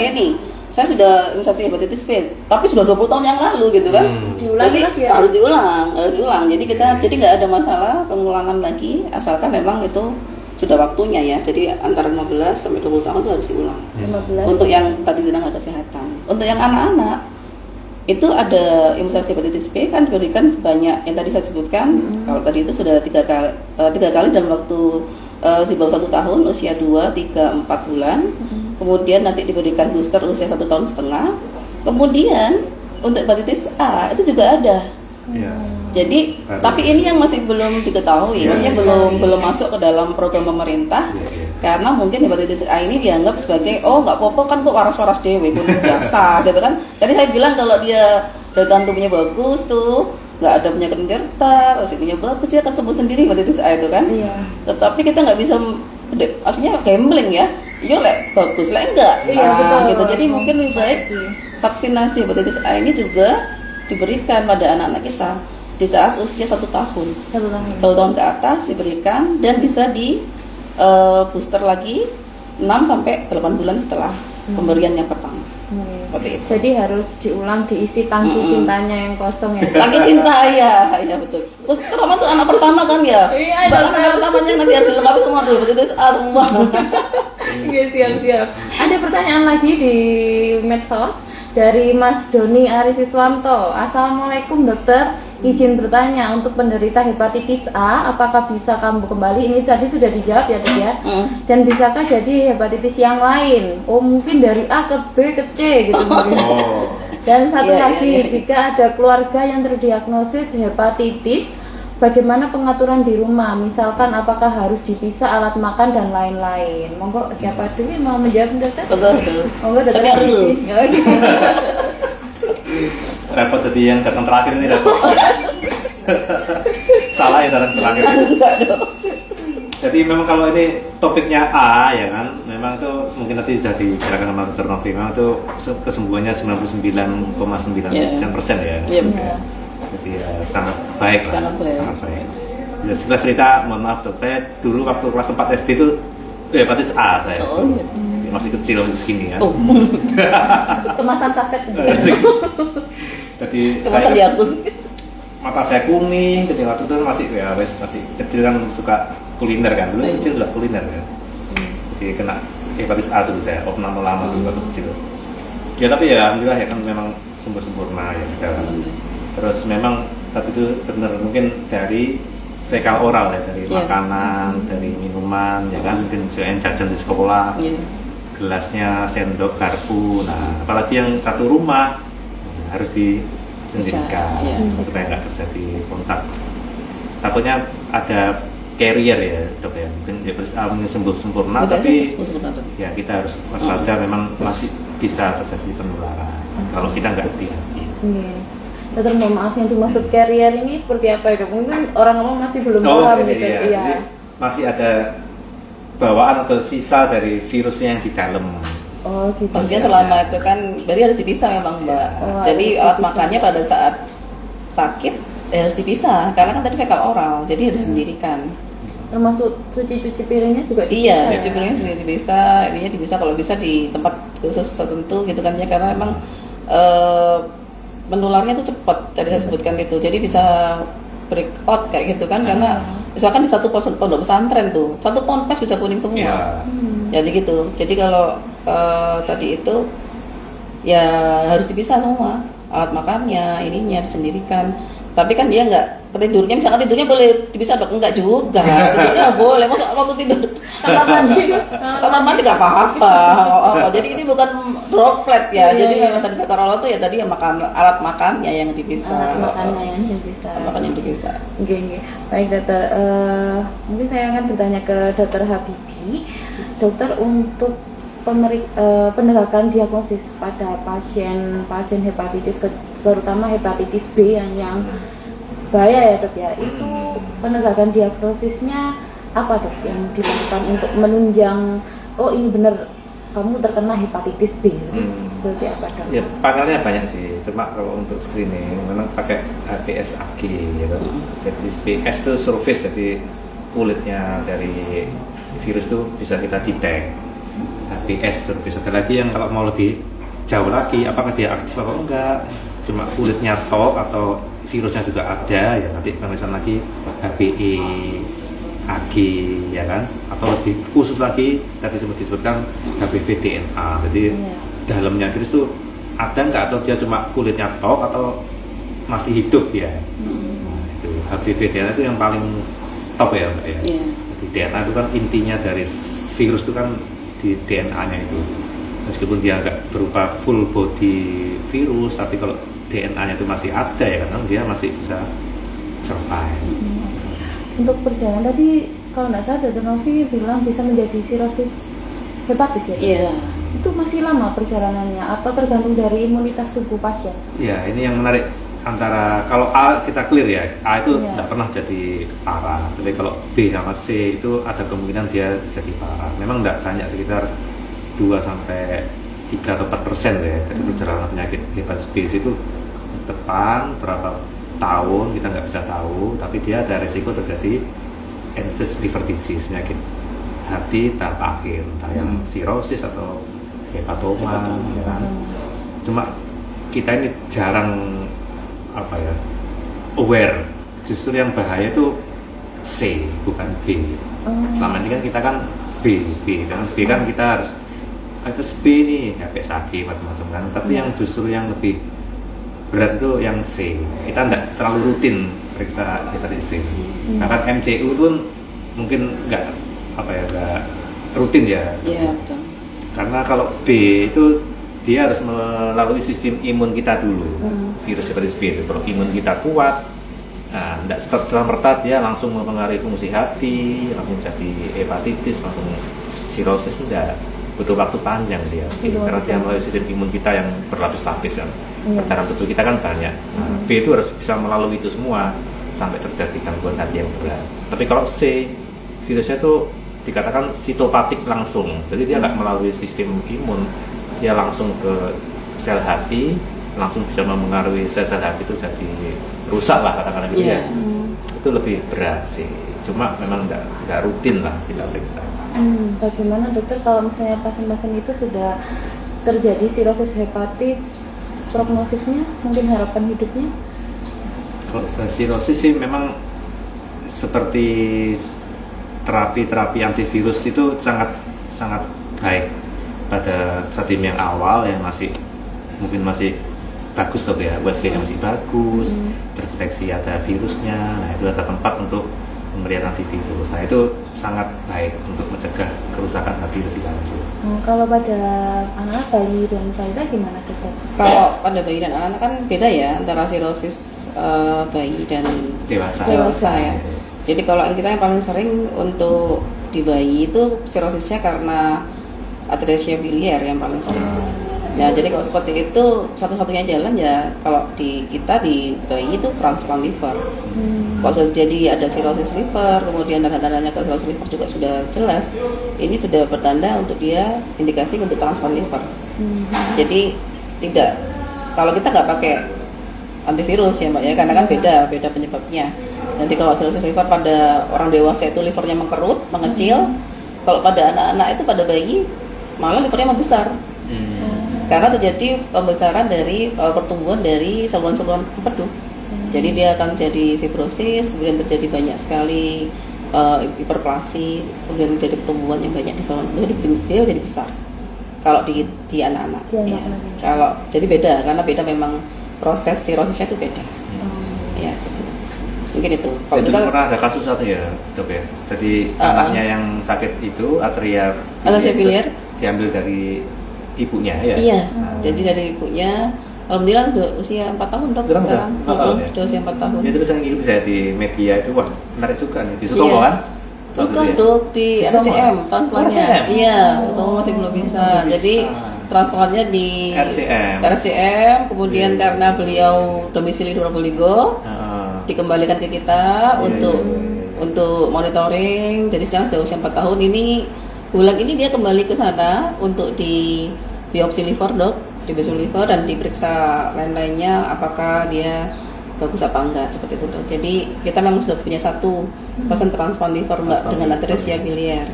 saya sudah imunisasi hepatitis B, tapi sudah 20 tahun yang lalu gitu kan. Jadi harus diulang. Jadi nggak ada masalah pengulangan lagi, asalkan memang itu sudah waktunya ya. Jadi antara 15 sampai 20 tahun itu harus diulang. 15. Untuk yang tadi tenaga kesehatan. Untuk yang anak-anak itu ada imunisasi hepatitis B kan diberikan sebanyak yang tadi saya sebutkan. Kalau tadi itu sudah 3 kali dalam waktu di bawah 1 tahun, usia 2, 3, 4 bulan. Kemudian nanti diberikan booster usia 1,5 tahun. Kemudian untuk hepatitis A itu juga ada. Jadi, tapi ini yang masih belum diketahui, maksudnya belum masuk ke dalam program pemerintah, karena mungkin hepatitis A ini dianggap sebagai nggak apa-apa kan kok waras-waras dewe pun biasa, gitu kan. Tadi saya bilang kalau dia daya tahan tubuhnya bagus tuh, nggak ada penyakit menyerta, resikonya bagus, dia akan sembuh sendiri hepatitis A itu kan. Tetapi kita nggak bisa aslinya gambling ya. Iya lek bagus, lek enggak. Iya, betul. Gitu. Jadi mungkin lebih baik vaksinasi hepatitis A ini juga diberikan pada anak-anak kita di saat usia 1 tahun. 1 tahun. 1 tahun ke atas diberikan dan bisa di booster lagi 6 sampai 8 bulan setelah pemberian yang pertama. Seperti itu. Jadi harus diulang, diisi tangki cintanya yang kosong ya. Lagi cinta ya betul. Terus kenapa tuh anak pertama kan ya? Iya, anak pertamanya nanti harus dilengkapi semua tuh, hepatitis A semua. Iya, siap. Ada pertanyaan lagi di medsos dari Mas Doni Arisiswanto. Assalamualaikum dokter, izin bertanya untuk penderita hepatitis A, apakah bisa kambuh kembali? Ini tadi sudah dijawab ya dok ya. Dan bisakah jadi hepatitis yang lain? Oh mungkin dari A ke B ke C gitu mungkin. Dan satu lagi, jika ada keluarga yang terdiagnosis hepatitis, bagaimana pengaturan di rumah? Misalkan apakah harus dipisah alat makan dan lain-lain? Monggo siapa dulu yang mau menjawab dokter? Betul. Monggo dokter. Saya dulu. Repot jadi yang datang terakhir ini repot. Salah ya datang terakhir. Enggak dong. Jadi memang kalau ini topiknya A ya kan, memang itu mungkin nanti sudah dibicarakan sama Dr. Novi, memang itu kesembuhannya 99,9% ya. Iya betul. Jadi ya, sangat baik lah. Sangat baik. Ya, sekilas cerita, mohon maaf dok, saya dulu waktu kelas 4 SD itu hepatitis A saya. Oh iya. Masih kecil segini kan. Oh. Kemasan saset. Jadi Kemasan saya diakus. mata saya kuning kecil waktu itu masih kecil kan suka kuliner kan dulu kecil sudah kuliner kan. Jadi kena hepatitis A dulu saya opname lama dulu waktu kecil. Ya tapi ya alhamdulillah ya kan memang sempurna ya kita. Terus memang tapi itu benar mungkin dari fekal oral ya, dari makanan, dari minuman ya kan, mungkin yang jajan di sekolah, gelasnya sendok garpu. Nah apalagi yang satu rumah harus disendirikan supaya nggak terjadi kontak. Takutnya ada carrier ya dok ya, mungkin ya mungkin sembuh sempurna tapi ya kita harus waspada, memang masih bisa terjadi penularan kalau kita nggak hati-hati. Dokter, mohon maaf, yang dimaksud carrier ini seperti apa ya dok? Mungkin orang-orang masih belum paham gitu. Iya. Masih ada bawaan atau sisa dari virusnya yang di dalam. Oh gitu. Maksudnya selama itu kan berarti harus dipisah memang mbak. Jadi alat makannya pada saat sakit harus dipisah karena kan tadi fekal oral, jadi harus disendirikan. Termasuk cuci piringnya juga dipisah. Iya, cuci piringnya juga dipisah. Ininya dipisah kalau bisa di tempat khusus tertentu gitu kan ya, karena memang menularnya tuh cepat, tadi saya sebutkan itu. Jadi bisa break out kayak gitu kan, karena misalkan di satu pondok pesantren tuh, satu ponpes bisa kuning semua. Jadi gitu. Jadi kalau tadi itu ya harus dipisah semua, alat makannya, ininya disendirikan. Tapi kan dia nggak ketidurnya, misalkan tidurnya boleh dipisah dok, enggak juga. Tidurnya boleh, masa waktu tidur kamar mandi nggak apa-apa. Jadi ini bukan droplet ya. Jadi memang tadi fekal tuh ya tadi yang makan, alat makannya yang dipisah. Alat makannya yang dipisah. Alat makan yang dipisah. Oke. Baik dokter, mungkin saya akan bertanya ke dokter Habibi. Dokter, untuk penegakan diagnosis pada pasien hepatitis, terutama hepatitis B yang bahaya ya dok ya, itu penegakan diagnosisnya apa dok yang dilakukan untuk menunjang oh ini benar kamu terkena hepatitis B? Seperti apa dok? Ya panelnya banyak sih, cuma kalau untuk screening memang pakai HPS-AG gitu. Hepatitis B S itu surface, jadi kulitnya dari virus itu bisa kita detect. HPS surface. Ada lagi yang kalau mau lebih jauh lagi, apakah dia aktif atau enggak, cuma kulitnya tok atau virusnya juga ada, ya nanti pemeriksaan lagi HBE AG ya kan, atau lebih khusus lagi tadi disebutkan HBV DNA. Jadi dalamnya virus itu ada enggak, atau dia cuma kulitnya tok atau masih hidup ya. Nah, itu HBV DNA itu yang paling top ya Mbak ya. Jadi DNA itu kan intinya dari virus itu kan di DNA-nya itu. Meskipun dia nggak berupa full body virus, tapi kalau DNA-nya itu masih ada ya kan, dia masih bisa survive. Untuk perjalanan tadi kalau nggak salah Dr. Novi bilang bisa menjadi sirosis hepatis ya? Iya. Itu masih lama perjalanannya atau tergantung dari imunitas tubuh pasien? Ya ini yang menarik. antara kalau A kita clear ya, A itu tidak pernah jadi parah. Tapi kalau B sama C itu ada kemungkinan dia jadi parah. Memang tidak banyak, sekitar 2 sampai 3 atau 4% ya dari perjalanan penyakit hepatitis B itu ke depan berapa tahun kita nggak bisa tahu, tapi dia ada resiko terjadi end-stage liver disease, penyakit hati tahap akhir, entah yang sirosis atau hepatoma, ya kan? Cuma kita ini jarang aware. Justru yang bahaya itu C bukan B. Selama ini kan kita kan B kan B kan kita harus B nih efek sakit macam-macam kan. Tapi yang justru yang lebih berat itu yang C. Kita tidak terlalu rutin periksa hepatitis C. Nah kan MCU pun mungkin nggak rutin ya. Iya betul. Karena kalau B itu dia harus melalui sistem imun kita dulu. Virus hepatitis B itu kalau imun kita kuat, nah tidak setelah merta dia langsung mempengaruhi fungsi hati, langsung jadi hepatitis, langsung sirosis, tidak. Butuh waktu panjang dia. Karena dia melalui sistem imun kita yang berlapis-lapis kan. Perjalanan tubuh kita kan banyak. Nah, B itu harus bisa melalui itu semua sampai terjadi gangguan hati yang berat. Tapi kalau C, virusnya itu dikatakan sitopatik langsung. Jadi dia nggak melalui sistem imun, dia langsung ke sel hati, langsung bisa mempengaruhi sel-sel hati itu jadi rusak lah katakanlah gitu ya. Itu lebih berat sih. Cuma memang nggak rutin lah kita periksa. Bagaimana dokter kalau misalnya pasien-pasien itu sudah terjadi sirosis hepatis, prognosisnya, mungkin harapan hidupnya? Kalau sirosis sih memang seperti terapi antivirus itu sangat baik pada stadium yang awal yang masih bagus tuh ya, USG-nya masih bagus, terdeteksi ada virusnya, nah itu ada tempat untuk pemberian antivirus. Nah itu sangat baik untuk mencegah kerusakan hati lebih lanjut. Kalau pada anak bayi dan balita gimana dokter? Kalau pada bayi dan anak kan beda ya antara sirosis bayi dan Dewasa ya. Jadi kalau kita yang paling sering untuk di bayi itu sirosisnya karena atresia biliar yang paling sering. Ya jadi kalau seperti itu satu-satunya jalan ya kalau di kita di bayi itu transplant liver. Kalau sudah jadi ada sirosis liver, kemudian tanda-tandanya ke sirosis liver juga sudah jelas, ini sudah bertanda untuk dia indikasi untuk transplant liver. Jadi tidak, kalau kita nggak pakai antivirus ya mbak ya, karena kan beda penyebabnya. Nanti kalau sirosis liver pada orang dewasa itu livernya mengkerut, mengecil. Kalau pada anak-anak itu pada bayi malah livernya membesar. Karena terjadi pembesaran dari pertumbuhan dari saluran-saluran empedu. Jadi dia akan jadi fibrosis, kemudian terjadi banyak sekali hiperplasi, kemudian terjadi pertumbuhan yang banyak di saluran empedu, dia jadi besar. Kalau di anak-anak. Ya. Kalau jadi beda, karena beda memang proses sirosisnya itu beda. Ya. Mungkin itu. Kalau kita pernah ada kasus satu ya, dok ya. Jadi anaknya yang sakit itu atresia biliar diambil dari ibunya ya. Iya. Jadi dari ibunya, alhamdulillah udah usia 4 tahun dok sekarang. Sudah usia 4 tahun. Ya terus yang ngikuti saya di media itu wah menarik juga nih di Sutomo kan? Bukan dok di RCM transplantnya. Iya, Sutomo masih belum bisa. Jadi transplantnya di RCM, kemudian karena beliau domisili di Probolinggo, dikembalikan ke kita untuk monitoring. Jadi sekarang sudah usia 4 tahun. Ini bulan ini dia kembali ke sana untuk di biopsi liver dok, di biopsi liver dan diperiksa lain-lainnya apakah dia bagus apa enggak seperti itu dok. Jadi kita memang sudah punya satu pasien transplant liver mbak dengan atresia biliar.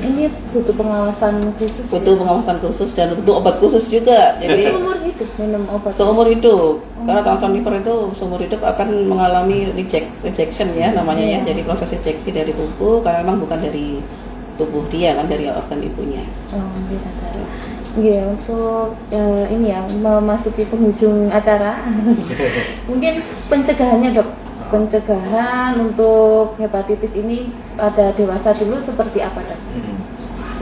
Ini butuh pengawasan khusus. Butuh pengawasan khusus dan butuh obat khusus juga. Jadi seumur hidup minum obat. Seumur hidup. Karena transplant liver itu seumur hidup akan mengalami rejection ya namanya ya. Jadi proses rejeksi dari tubuh karena memang bukan dari tubuh dia kan, dari organ ibunya. Iya, untuk ini ya memasuki penghujung acara. Mungkin pencegahannya dok, pencegahan untuk hepatitis ini pada dewasa dulu seperti apa dok?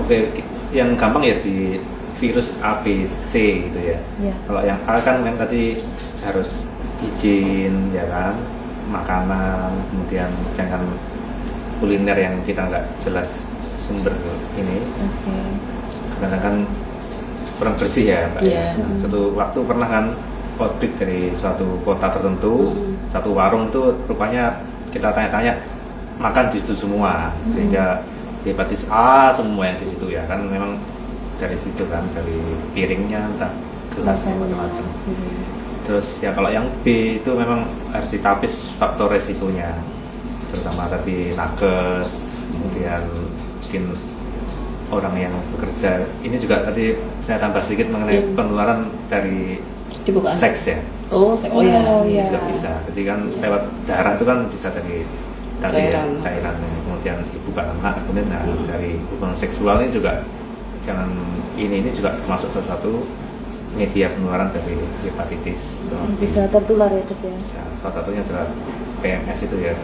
Oke, yang gampang ya di virus A, B, C gitu ya. Kalau yang A kan memang tadi harus izin ya kan, makanan, kemudian jangan kuliner yang kita nggak jelas sumber ini. Karena kan kurang bersih ya mbak. Satu waktu pernah kan audit dari suatu kota tertentu, satu warung itu rupanya kita tanya-tanya makan di situ semua, sehingga hepatitis A semua yang di situ ya kan, memang dari situ kan, dari piringnya entah gelasnya macam-macam. Terus ya kalau yang B itu memang harus ditapis faktor resikonya, terutama tadi nakes, kemudian mungkin orang yang bekerja. Ini juga tadi saya tambah sedikit mengenai penularan dari seks ya. Oh ya. Ini juga bisa. Jadi kan lewat darah itu kan bisa dari cairannya, kemudian ibu ke anak, kemudian dari hubungan seksual ini juga ini juga termasuk salah satu media penularan dari hepatitis. Bisa tertular ya dok ya. Bisa. Salah satunya adalah PMS itu ya,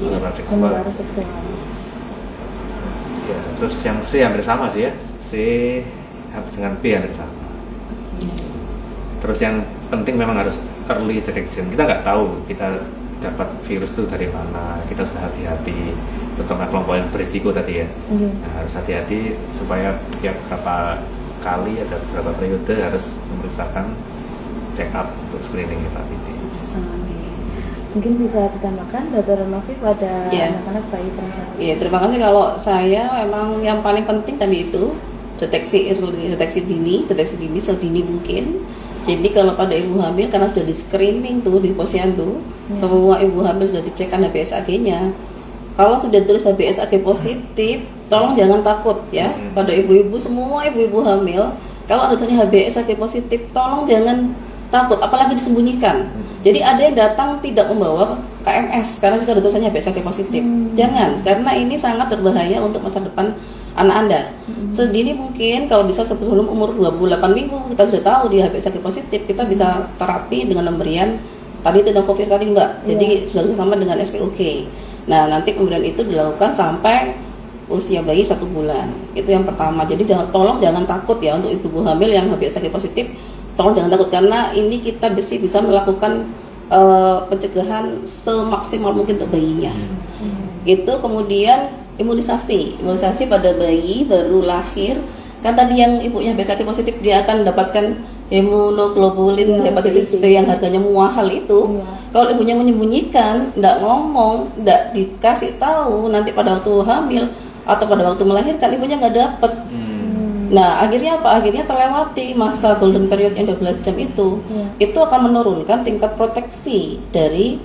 penularan seksual. Ya, terus yang C hampir sama sih ya, C dengan B hampir sama. Terus yang penting memang harus early detection. Kita nggak tahu kita dapat virus itu dari mana, kita harus hati-hati, terutama kelompok yang berisiko tadi ya. Nah, harus hati-hati supaya tiap berapa kali ada beberapa periode harus memeriksakan check up untuk screening hepatitis. Mungkin bisa ditambahkan Dr. Novi pada anak-anak bayi perempuan. Iya, terima kasih. Kalau saya memang yang paling penting tadi itu deteksi dini sedini mungkin. Jadi kalau pada ibu hamil karena sudah di screening tuh di posyandu, semua ibu hamil sudah dicekkan HBsAg-nya. Kalau sudah tulis HBsAg positif, tolong jangan takut ya. Pada ibu-ibu, semua ibu-ibu hamil, kalau ada tanya HBsAg positif, tolong jangan takut, apalagi disembunyikan. Jadi ada yang datang tidak membawa KMS karena sudah ada tulisannya HBsAg positif. Jangan, karena ini sangat berbahaya untuk masa depan anak Anda. Sedini mungkin, kalau bisa sebelum umur 28 minggu kita sudah tahu dia HBsAg positif, kita bisa terapi dengan pemberian tadi tenofovir tadi Mbak. Jadi sudah sama dengan SPOK. Nah, nanti kemudian itu dilakukan sampai usia bayi 1 bulan. Itu yang pertama. Jadi tolong jangan takut ya untuk ibu hamil yang HBsAg positif. Tolong jangan takut karena ini kita bisa melakukan pencegahan semaksimal mungkin untuk bayinya. Itu kemudian imunisasi pada bayi baru lahir, kan tadi yang ibunya HBsAg positif dia akan mendapatkan imunoglobulin hepatitis B yang harganya mahal itu. Kalau ibunya menyembunyikan, tidak ngomong, tidak dikasih tahu, nanti pada waktu hamil atau pada waktu melahirkan ibunya nggak dapat. Nah, akhirnya apa? Akhirnya terlewati masa golden period yang 12 jam itu. Itu akan menurunkan tingkat proteksi dari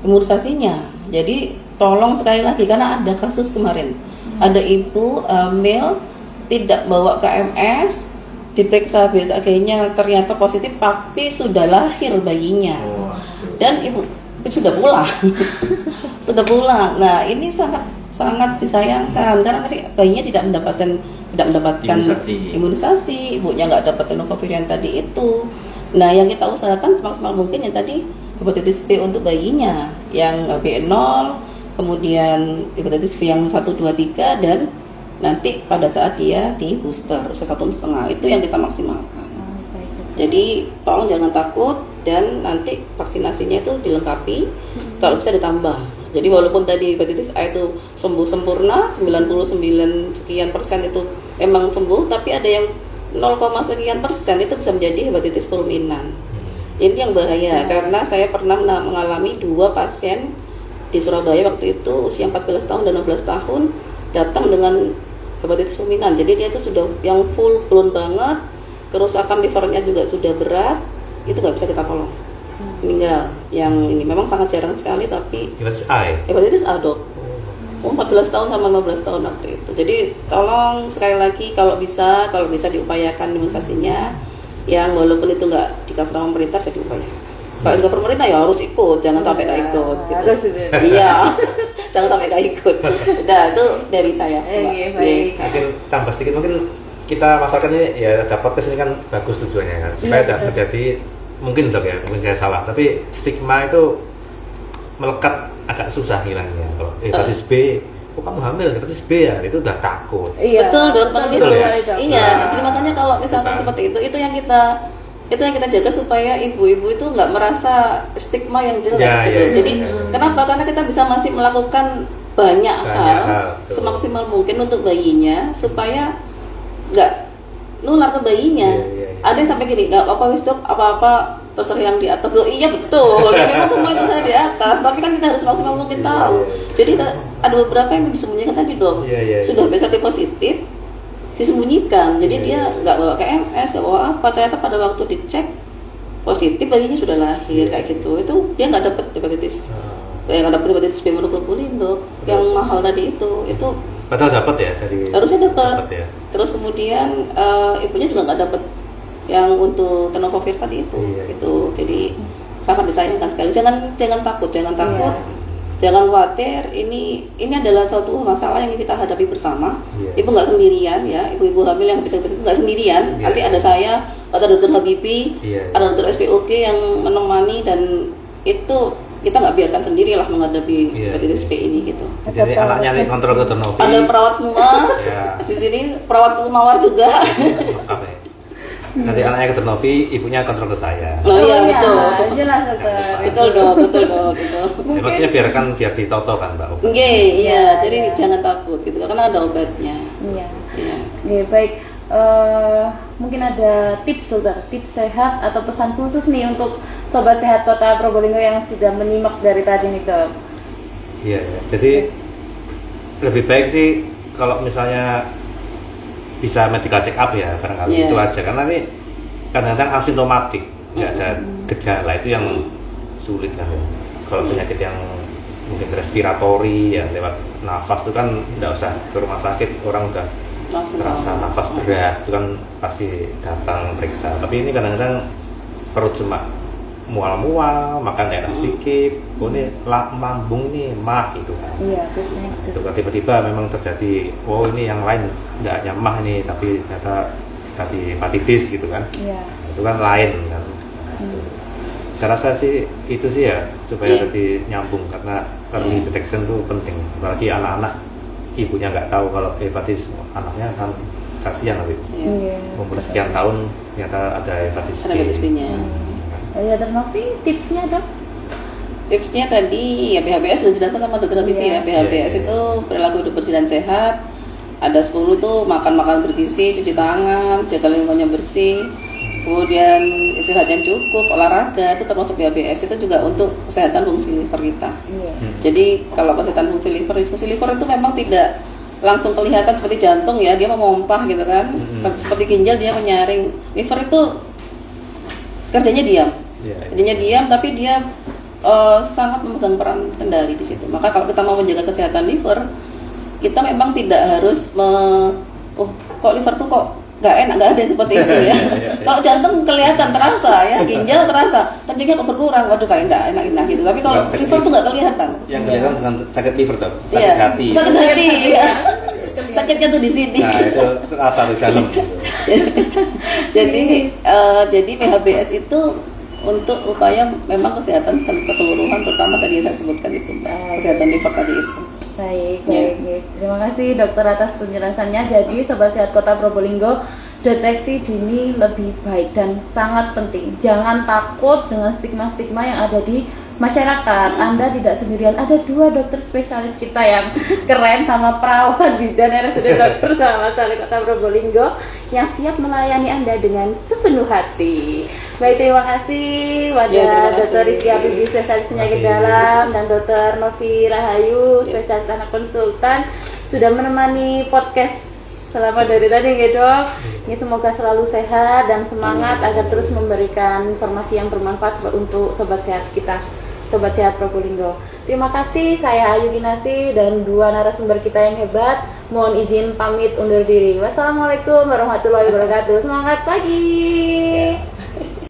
imunisasinya. Jadi tolong sekali lagi, karena ada kasus kemarin, ada ibu hamil tidak bawa KMS, diperiksa HBsAg-nya ternyata positif, tapi sudah lahir bayinya, dan ibu sudah pulang, sudah pulang. Nah, ini sangat disayangkan karena tadi bayinya tidak mendapatkan imunisasi, ibunya nggak dapat tenofovir tadi itu. Nah, yang kita usahakan semaksimal mungkin yang tadi hepatitis B untuk bayinya yang B0, kemudian hepatitis B yang 1, 2, 3, dan nanti pada saat dia di booster usia 1,5 itu yang kita maksimalkan. Jadi tolong jangan takut, dan nanti vaksinasinya itu dilengkapi, kalau bisa ditambah. Jadi walaupun tadi hepatitis A itu sembuh sempurna 99 sekian persen itu emang sembuh, tapi ada yang 0, sekian persen itu bisa menjadi hepatitis fulminan. Ini yang bahaya karena saya pernah mengalami 2 pasien di Surabaya waktu itu usia 14 tahun dan 16 tahun datang dengan hepatitis fulminan. Jadi dia itu sudah yang full blown banget, kerusakan livernya juga sudah berat, itu nggak bisa kita tolong, meninggal. Yang ini memang sangat jarang sekali, tapi hepatitis A ya? Hepatitis A dok. 14 tahun sama 15 tahun waktu itu. Jadi tolong sekali lagi kalau bisa diupayakan imunisasinya, yang walaupun itu nggak di cover sama pemerintah bisa diupayakan. Kalau di cover pemerintah ya harus ikut, jangan sampai nggak ikut. Gitu. Harus itu. Iya, jangan sampai nggak ikut. Udah, itu dari saya. Baik. Mungkin tambah sedikit, mungkin kita masalkan ini ya, ada podcast ini kan bagus tujuannya kan, supaya tidak terjadi, mungkin dok ya, mungkin saya salah, tapi stigma itu melekat agak susah hilangnya. Kalau hepatitis B, oh kamu hamil hepatitis B ya, itu udah takut. Iya. Betul dokter gitu. Ya? Iya, jadi makanya kalau misalkan seperti itu yang kita jaga supaya ibu-ibu itu nggak merasa stigma yang jelek gitu. Jadi kenapa? Karena kita bisa masih melakukan banyak hal semaksimal mungkin untuk bayinya supaya nggak nular ke bayinya. Ada yang sampai gini, nggak apa-apa wis dok, apa-apa terserah yang di atas. Oh iya betul, ya memang semua itu saya di atas, tapi kan kita harus maksimal mungkin tahu. Jadi ada beberapa yang disembunyikan tadi dok, sudah besoknya positif, disembunyikan. Jadi dia nggak bawa KMS, nggak bawa apa, ternyata pada waktu dicek positif bayinya sudah lahir kayak gitu. Itu dia nggak dapat hepatitis, nggak dapat hepatitis B monoglobulin dok, yang mahal tadi itu. Padahal dapat ya dari Harusnya dapat. ya. Terus kemudian ibunya juga nggak dapat yang untuk tenofovir tadi itu. Iya. Itu jadi sangat disayangkan sekali. Jangan takut, jangan khawatir. Ini adalah suatu masalah yang kita hadapi bersama. Iya. Ibu nggak sendirian ya, ibu-ibu hamil yang bisa itu nggak sendirian. Iya. Nanti ada saya, ada dokter Habibi, Iya. ada dokter SPOK yang menemani, dan itu kita nggak biarkan sendirilah menghadapi hepatitis B ini gitu. Jadi anaknya nih kontrol dokter Novi. Ada perawat semua. Ya. Di sini perawat mawar juga. Lengkap ya. Nanti anaknya ke dokter Novi, ibunya kontrol ke saya. Oh iya betul. Jelas dokter. Betul dok gitu. Ya, maksudnya biar ditoto kan Mbak. Oke, iya. Jadi jangan takut gitu karena ada obatnya. Iya. Iya. Oke, baik. Mungkin ada tips dokter, tips sehat atau pesan khusus nih untuk sobat sehat Kota Probolinggo yang sudah menyimak dari tadi nih dok. Iya, ya. Jadi lebih baik sih kalau misalnya bisa medical check up ya, barangkali itu aja. Karena ini kadang-kadang asimptomatik, nggak ada gejala, itu yang sulit kan ya. Kalau penyakit yang mungkin respiratori ya lewat nafas itu kan nggak usah ke rumah sakit, orang udah terasa nafas berat itu kan pasti datang periksa. Tapi ini kadang-kadang perut cuma mual-mual, makan enak sedikit, ini lambung ini mah gitu kan. Iya, biasanya Itu kan tiba-tiba memang terjadi, oh ini yang lain nggak hanya mah nih, tapi ternyata tadi hepatitis gitu kan. Iya. Itu kan lain kan. Saya rasa sih itu sih ya supaya tadi nyambung, karena early detection itu penting, apalagi anak-anak ibunya nggak tahu kalau hepatitis, anaknya kan kasihan nanti. Iya. Umur sekian tahun ternyata ada hepatitis B. Hepatitis B-nya. Dari dokter Novi, tipsnya dok? Tipsnya tadi ya BHBS sudah dijelaskan sama dokter Habibi ya. BHBS itu perilaku hidup bersih dan sehat. Ada 10 tuh makan bergizi, cuci tangan, jaga lingkungannya bersih. Kemudian istirahat yang cukup, olahraga, itu termasuk BHBS. Itu juga untuk kesehatan fungsi liver kita. Iya. Jadi kalau kesehatan fungsi liver itu memang tidak langsung kelihatan seperti jantung ya, dia memompah gitu kan. Seperti ginjal dia menyaring. Liver itu kerjanya diam. Kerjanya diam, tapi dia sangat memegang peran kendali di situ. Maka kalau kita mau menjaga kesehatan liver, kita memang tidak harus kok liver tuh kok nggak enak, nggak ada seperti itu ya. Kalau jantung kelihatan terasa ya, ginjal terasa, kencingnya kok berkurang, waduh kayak nggak enak gitu. Tapi kalau liver tuh nggak kelihatan. Yang kelihatan bukan sakit liver dong, sakit Iya, hati. sakit hati ya. Sakitnya tuh di sini. Nah itu rasa di dalam. Jadi PHBS itu untuk upaya memang kesehatan keseluruhan, terutama tadi yang saya sebutkan itu kesehatan liver tadi itu. Baik. Terima kasih dokter atas penjelasannya. Jadi sobat sehat Kota Probolinggo, deteksi dini lebih baik dan sangat penting. Jangan takut dengan stigma-stigma yang ada di masyarakat. Anda tidak sendirian. Ada 2 dokter spesialis kita yang keren sama perawat bidan RSUD Dr. Selamat Saleh Kota Probolinggo yang siap melayani Anda dengan sepenuh hati. Baik, terima kasih pada Dr. Rizky Habibi, spesialis penyakit dalam, dan Dr. Novi Rahayu, spesialis anak konsultan, sudah menemani podcast selama dari tadi ya dok. Ini semoga selalu sehat dan semangat agar terus memberikan informasi yang bermanfaat untuk sobat sehat kita, sobat sehat Probolinggo. Terima kasih, saya Ayu Ginasi dan 2 narasumber kita yang hebat. Mohon izin pamit undur diri. Wassalamualaikum warahmatullahi wabarakatuh. Semangat pagi.